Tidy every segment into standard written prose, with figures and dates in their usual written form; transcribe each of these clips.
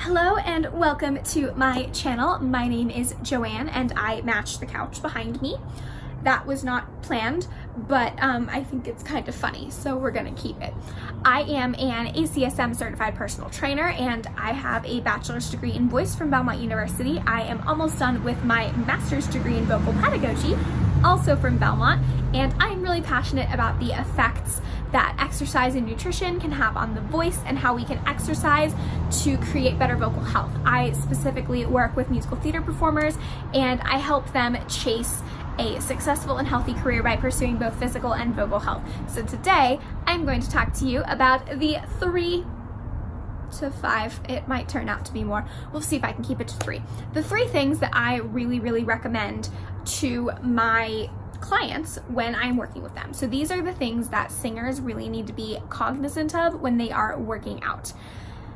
Hello and welcome to my channel. My name is JoAnne and I match the couch behind me. That was not planned, but I think it's kind of funny, so we're gonna keep it. I am an ACSM certified personal trainer and I have a bachelor's degree in voice from Belmont University. I am almost done with my master's degree in vocal pedagogy, also from Belmont, and I'm really passionate about the effects that exercise and nutrition can have on the voice and how we can exercise to create better vocal health. I specifically work with musical theater performers and I help them chase a successful and healthy career by pursuing both physical and vocal health. So today I'm going to talk to you about the 3 to 5, it might turn out to be more, we'll see if I can keep it to 3. The 3 things that I really recommend to my clients when I'm working with them. So these are the things that singers really need to be cognizant of when they are working out.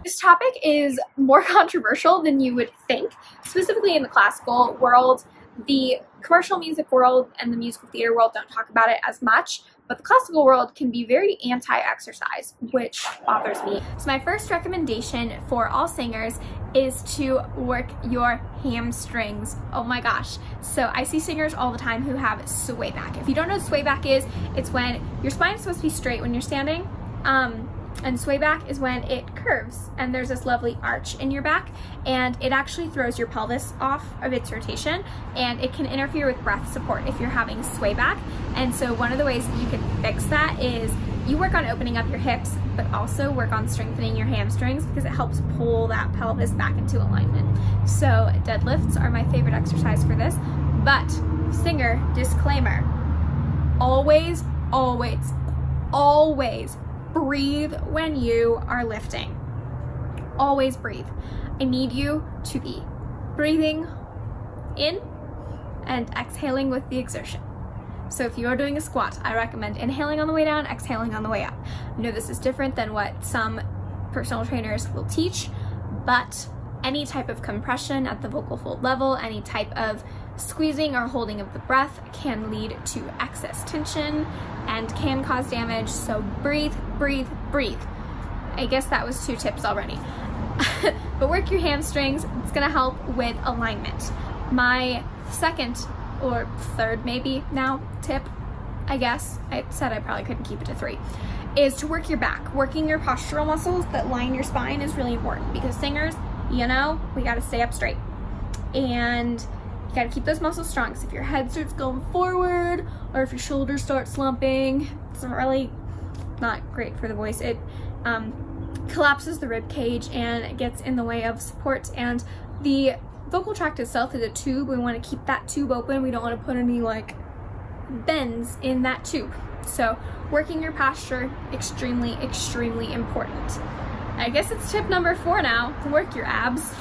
This topic is more controversial than you would think, specifically in the classical world. The commercial music world and the musical theater world don't talk about it as much, but the classical world can be very anti-exercise, which bothers me. So my first recommendation for all singers is to work your hamstrings. Oh my gosh. So I see singers all the time who have sway back. If you don't know what sway back is, it's when your spine is supposed to be straight when you're standing, and sway back is when it curves and there's this lovely arch in your back, and it actually throws your pelvis off of its rotation and it can interfere with breath support if you're having sway back. And so one of the ways that you can fix that is you work on opening up your hips, but also work on strengthening your hamstrings because it helps pull that pelvis back into alignment. So deadlifts are my favorite exercise for this, but singer disclaimer, always breathe when you are lifting. Always breathe. I need you to be breathing in and exhaling with the exertion. So if you are doing a squat, I recommend inhaling on the way down, exhaling on the way up. I know this is different than what some personal trainers will teach, but any type of compression at the vocal fold level, any type of squeezing or holding of the breath can lead to excess tension and can cause damage. So breathe. I guess that was 2 tips already. But work your hamstrings. It's gonna help with alignment. My second or third maybe now tip, I guess, I said I probably couldn't keep it to 3, is to work your back. Working your postural muscles that line your spine is really important because singers, you know, we gotta stay up straight. And you gotta keep those muscles strong. So if your head starts going forward or if your shoulders start slumping, it's really not great for the voice. It collapses the rib cage and it gets in the way of support. And the vocal tract itself is a tube. We want to keep that tube open. We don't want to put any like bends in that tube. So working your posture, extremely important. I guess it's tip number 4 now, to work your abs.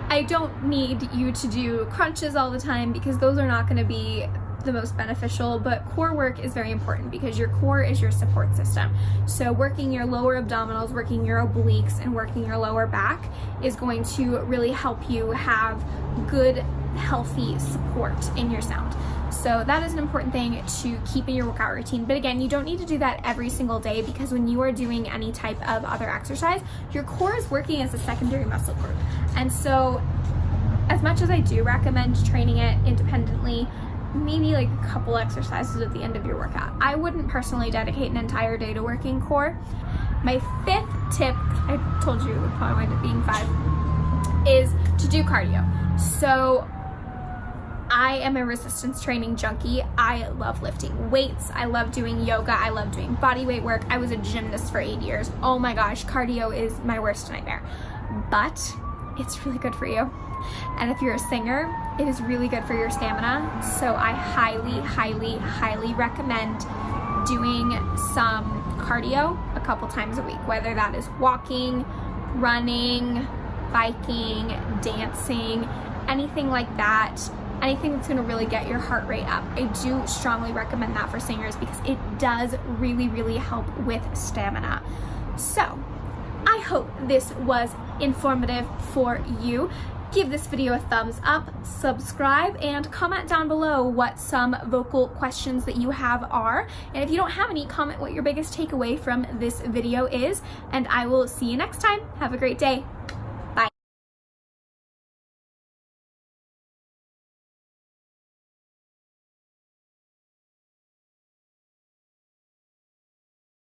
I don't need you to do crunches all the time because those are not going to be the most beneficial, but core work is very important because your core is your support system. So working your lower abdominals, working your obliques, and working your lower back is going to really help you have good, healthy support in your sound. So that is an important thing to keep in your workout routine. But again, you don't need to do that every single day because when you are doing any type of other exercise, your core is working as a secondary muscle group. And so as much as I do recommend training it independently, maybe like a couple exercises at the end of your workout, I wouldn't personally dedicate an entire day to working core. My 5th tip, I told you it would probably wind up being 5, is to do cardio. So I am a resistance training junkie. I love lifting weights. I love doing yoga. I love doing body weight work. I was a gymnast for 8 years. Oh my gosh, cardio is my worst nightmare. But it's really good for you. And if you're a singer, it is really good for your stamina. So I highly recommend doing some cardio a couple times a week, whether that is walking, running, biking, dancing, anything like that. Anything that's going to really get your heart rate up. I do strongly recommend that for singers because it does really help with stamina. So I hope this was informative for you. Give this video a thumbs up, subscribe, and comment down below what some vocal questions that you have are. And if you don't have any, comment what your biggest takeaway from this video is, and I will see you next time. Have a great day.